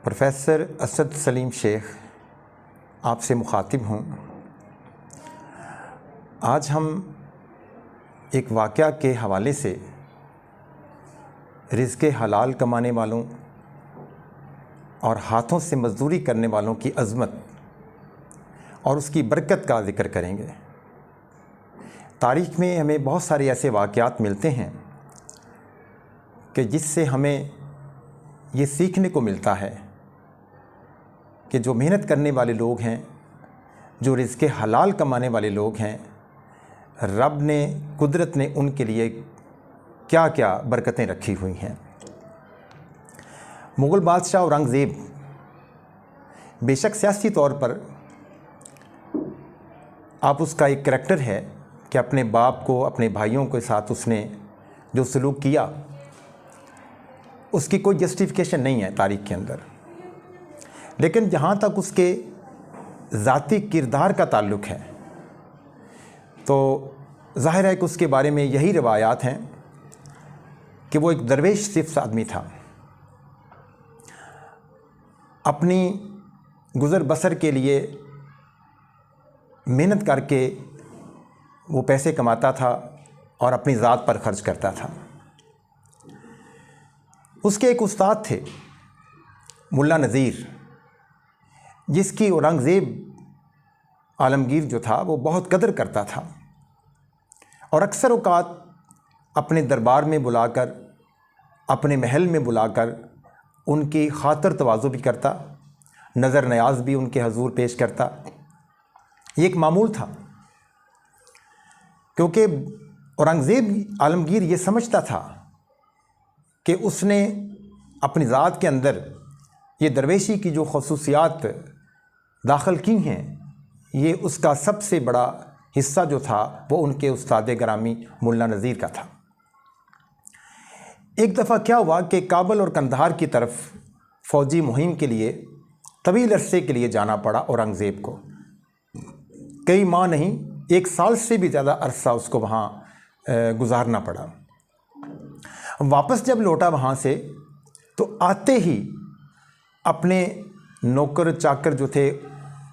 Professor Asad Salim Sheikh आपसे मुखातिब हूँ। आज हम एक वाक़या के हवाले से रिज़्क़ हलाल कमाने वालों और हाथों से मज़दूरी करने वालों की अज़मत और उसकी बरकत का ज़िक्र करेंगे। तारीख़ में हमें बहुत सारे ऐसे वाक़यात मिलते हैं कि जिससे हमें ये सीखने को मिलता है कि जो मेहनत करने वाले लोग हैं, जो रिज़्क़ हलाल कमाने वाले लोग हैं, रब ने, कुदरत ने उनके लिए क्या क्या बरकतें रखी हुई हैं। मुग़ल बादशाह औरंगज़ेब बेशक सियासी तौर पर आप उसका एक करैक्टर है कि अपने बाप को, अपने भाइयों के साथ उसने जो सलूक किया उसकी कोई जस्टिफिकेशन नहीं है तारीख़ के अंदर। लेकिन जहाँ तक उसके ज़ाती किरदार का ताल्लुक़ है तो ज़ाहिर है कि उसके बारे में यही रिवायात हैं कि वो एक दरवेश सिफ्स आदमी था। अपनी गुज़र बसर के लिए मेहनत करके वो पैसे कमाता था और अपनी ज़ात पर ख़र्च करता था। उसके एक उस्ताद थे मुल्ला नज़ीर, जिसकी औरंगज़ेब आलमगीर जो था वो बहुत कदर करता था और अक्सर औक़ात अपने दरबार में बुलाकर, अपने महल में बुलाकर उनकी खातर तवाज़ु भी करता, नज़र न्याज भी उनके हजूर पेश करता। ये एक मामूल था क्योंकि औरंगज़ेब आलमगीर ये समझता था कि उसने अपनी ज़ात के अंदर ये दरवेशी की जो ख़ुसूसियात दाखिल की हैं, ये उसका सबसे बड़ा हिस्सा जो था वो उनके उस्ताद गिरामी मुल्ला नज़ीर का था। एक दफ़ा क्या हुआ कि काबुल और कंधार की तरफ फ़ौजी मुहिम के लिए तवील अरसे के लिए जाना पड़ा औरंगज़ेब को। कई माह नहीं, 1 साल से भी ज़्यादा अरसा उसको वहाँ गुजारना पड़ा। वापस जब लौटा वहाँ से तो आते ही अपने नौकर चाकर जो थे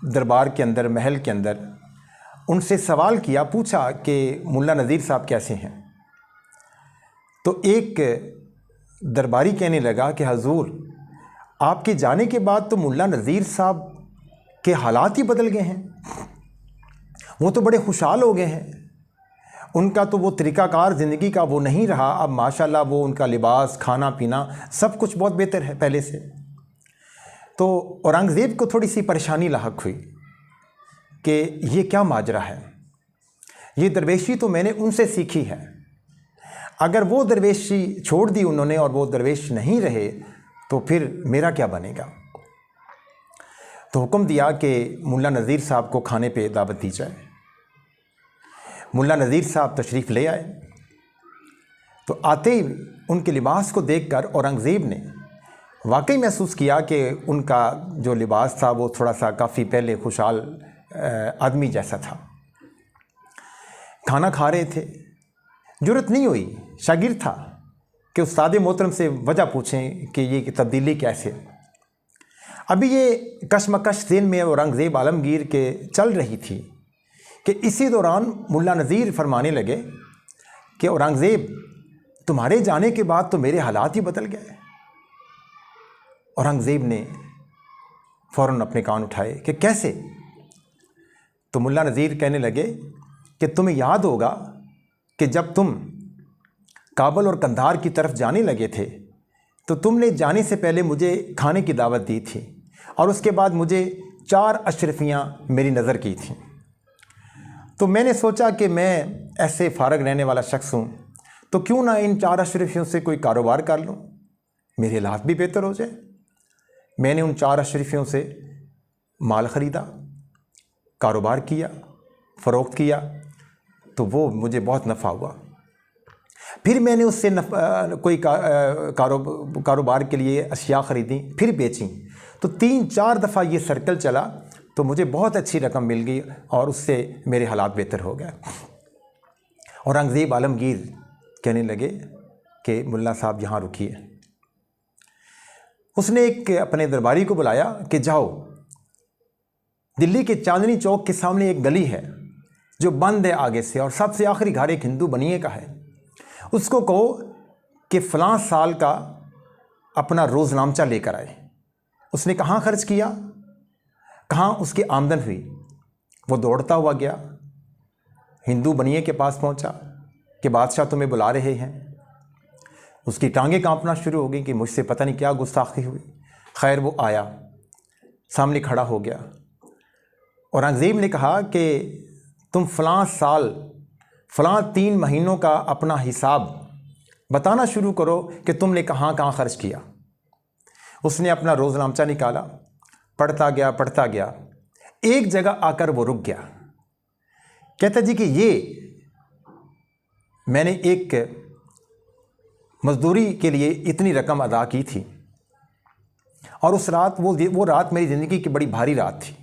दरबार के अंदर, महल के अंदर, उनसे सवाल किया, पूछा कि मुल्ला नज़ीर साहब कैसे हैं। तो एक दरबारी कहने लगा कि हजूर, आपके जाने के बाद तो मुल्ला नज़ीर साहब के हालात ही बदल गए हैं। वो तो बड़े खुशहाल हो गए हैं, उनका तो वो तरीक़ाकार ज़िंदगी का वो नहीं रहा। अब माशाल्लाह वो उनका लिबास, खाना पीना सब कुछ बहुत बेहतर है पहले से। तो औरंगज़ेब को थोड़ी सी परेशानी लाहक हुई कि ये क्या माजरा है। ये दरवेशी तो मैंने उनसे सीखी है, अगर वो दरवेशी छोड़ दी उन्होंने और वो दरवेश नहीं रहे तो फिर मेरा क्या बनेगा। तो हुक्म दिया कि मुल्ला नज़ीर साहब को खाने पे दावत दी जाए। मुल्ला नज़ीर साहब तशरीफ़ ले आए तो आते ही उनके लिबास को देखकर औरंगज़ेब ने वाकई महसूस किया कि उनका जो लिबास था वो थोड़ा सा काफ़ी पहले खुशहाल आदमी जैसा था। खाना खा रहे थे, जुर्रत नहीं हुई, शागिर्द था, कि उस्ताद मोहतरम से वजह पूछें कि ये तब्दीली कैसे। अभी ये कशमकश ज़हन में औरंगज़ेब आलमगीर के चल रही थी कि इसी दौरान मुल्ला नज़ीर फरमाने लगे कि औरंगज़ेब, तुम्हारे जाने के बाद तो मेरे हालात ही बदल गए। औरंगज़ेब ने फ़ौरन अपने कान उठाए कि कैसे। तो मुल्ला नज़ीर कहने लगे कि तुम्हें याद होगा कि जब तुम काबुल और कंधार की तरफ जाने लगे थे तो तुमने जाने से पहले मुझे खाने की दावत दी थी और उसके बाद मुझे 4 अशरफियाँ मेरी नज़र की थी। तो मैंने सोचा कि मैं ऐसे फ़ारग रहने वाला शख्स हूँ तो क्यों ना इन 4 अशरफियों से कोई कारोबार कर लूँ, मेरे हालात भी बेहतर हो जाए। मैंने उन 4 अशरफियों से माल ख़रीदा, कारोबार किया, फ़रोख्त किया, तो वो मुझे बहुत नफ़ा हुआ। फिर मैंने उससे कोई कारोबार के लिए अशिया ख़रीदी, फिर बेची, तो 3-4 दफ़ा ये सर्कल चला तो मुझे बहुत अच्छी रकम मिल गई और उससे मेरे हालात बेहतर हो गए। औरंगज़ेब आलमगीर कहने लगे कि मुल्ला साहब यहाँ रुकिए। उसने एक अपने दरबारी को बुलाया कि जाओ, दिल्ली के चांदनी चौक के सामने एक गली है जो बंद है आगे से, और सबसे आखिरी घर एक हिंदू बनिए का है, उसको कहो कि फ़लाँ साल का अपना रोज़नामचा लेकर आए। उसने कहाँ खर्च किया, कहाँ उसकी आमदन हुई, वो दौड़ता हुआ गया, हिंदू बनिए के पास पहुंचा कि बादशाह तुम्हें बुला रहे हैं। उसकी टांगें कांपना शुरू हो गई कि मुझसे पता नहीं क्या गुस्ताखी हुई। खैर वो आया, सामने खड़ा हो गया। औरंगज़ेब ने कहा कि तुम फ़लाँ साल फ़लाँ 3 महीनों का अपना हिसाब बताना शुरू करो कि तुमने कहाँ कहाँ खर्च किया। उसने अपना रोज़नामचा निकाला, पढ़ता गया। एक जगह आकर वो रुक गया। कहता जी कि ये मैंने एक मजदूरी के लिए इतनी रकम अदा की थी, और उस रात वो रात मेरी ज़िंदगी की बड़ी भारी रात थी।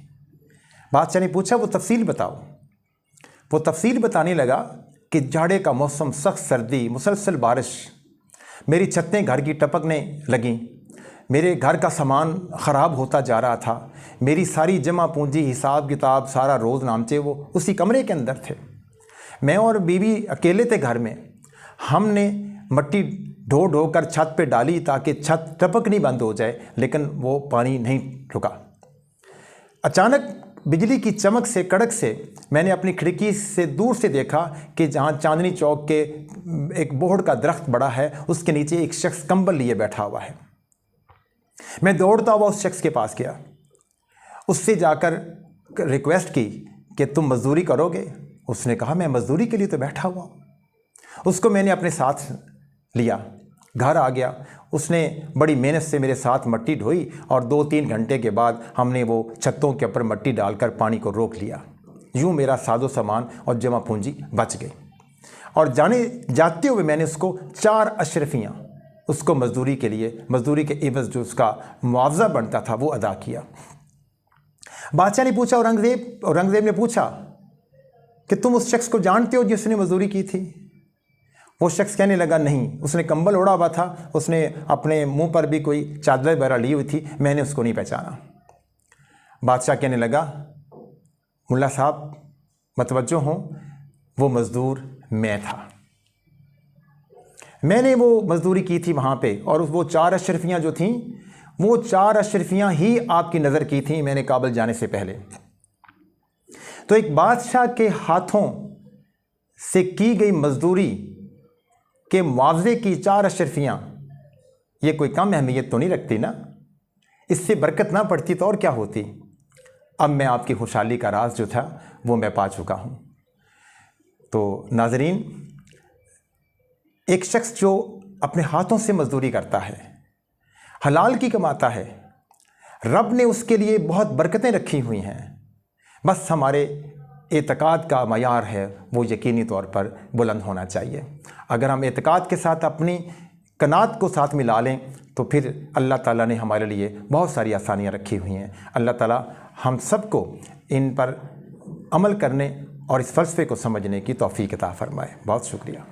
बादशाह ने पूछा वो तफसील बताओ। वो तफसील बताने लगा कि जाड़े का मौसम, सख्त सर्दी, मुसलसल बारिश, मेरी छतें घर की टपकने लगीं, मेरे घर का सामान ख़राब होता जा रहा था, मेरी सारी जमा पूंजी, हिसाब किताब, सारा रोज़नामचे वो उसी कमरे के अंदर थे। मैं और बीवी अकेले थे घर में। हमने मट्टी ढो कर छत पे डाली ताकि छत टपकनी बंद हो जाए, लेकिन वो पानी नहीं रुका। अचानक बिजली की चमक से, कड़क से मैंने अपनी खिड़की से दूर से देखा कि जहाँ चांदनी चौक के एक बोहड़ का दरख्त बड़ा है, उसके नीचे एक शख्स कंबल लिए बैठा हुआ है। मैं दौड़ता हुआ उस शख्स के पास गया, उससे जाकर रिक्वेस्ट की कि तुम मजदूरी करोगे। उसने कहा मैं मजदूरी के लिए तो बैठा हुआ। उसको मैंने अपने साथ लिया, घर आ गया। उसने बड़ी मेहनत से मेरे साथ मट्टी ढोई, और 2-3 घंटे के बाद हमने वो छतों के ऊपर मट्टी डालकर पानी को रोक लिया। यूँ मेरा साजो सामान और जमा पूंजी बच गई। और जाते हुए मैंने उसको 4 अशरफियाँ उसको मजदूरी के लिए, मजदूरी के एवज़ जो उसका मुआवजा बनता था वो अदा किया। बादशाह ने पूछा, औरंगज़ेब ने पूछा कि तुम उस शख्स को जानते हो जिसने मजदूरी की थी? वो शख्स कहने लगा नहीं। उसने कंबल ओढ़ा हुआ था, उसने अपने मुंह पर भी कोई चादर वगैरह ली हुई थी, मैंने उसको नहीं पहचाना। बादशाह कहने लगा मुल्ला साहब मतवज्जो हों, वो मज़दूर मैं था, मैंने वो मज़दूरी की थी वहाँ पे। और वो 4 अशरफियाँ जो थीं, वो 4 अशरफियाँ ही आपकी नज़र की थीं मैंने काबुल जाने से पहले। तो एक बादशाह के हाथों से की गई मजदूरी के मुआवजे की 4 अशरफियाँ, ये कोई कम अहमियत तो नहीं रखती ना? इससे बरकत ना पड़ती तो और क्या होती? अब मैं आपकी खुशहाली का राज जो था वो मैं पा चुका हूँ। तो नाज़रीन, एक शख्स जो अपने हाथों से मजदूरी करता है, हलाल की कमाता है, रब ने उसके लिए बहुत बरकतें रखी हुई हैं। बस हमारे एतकाद का मयार है वो यकीनी तौर पर बुलंद होना चाहिए। अगर हम एतकाद के साथ अपनी कनात को साथ मिला लें तो फिर अल्लाह ताला ने हमारे लिए बहुत सारी आसानियाँ रखी हुई हैं। अल्लाह ताला हम सबको इन पर अमल करने और इस फ़लसफ़े को समझने की तौफ़ीक़ अता फ़रमाए। बहुत शुक्रिया।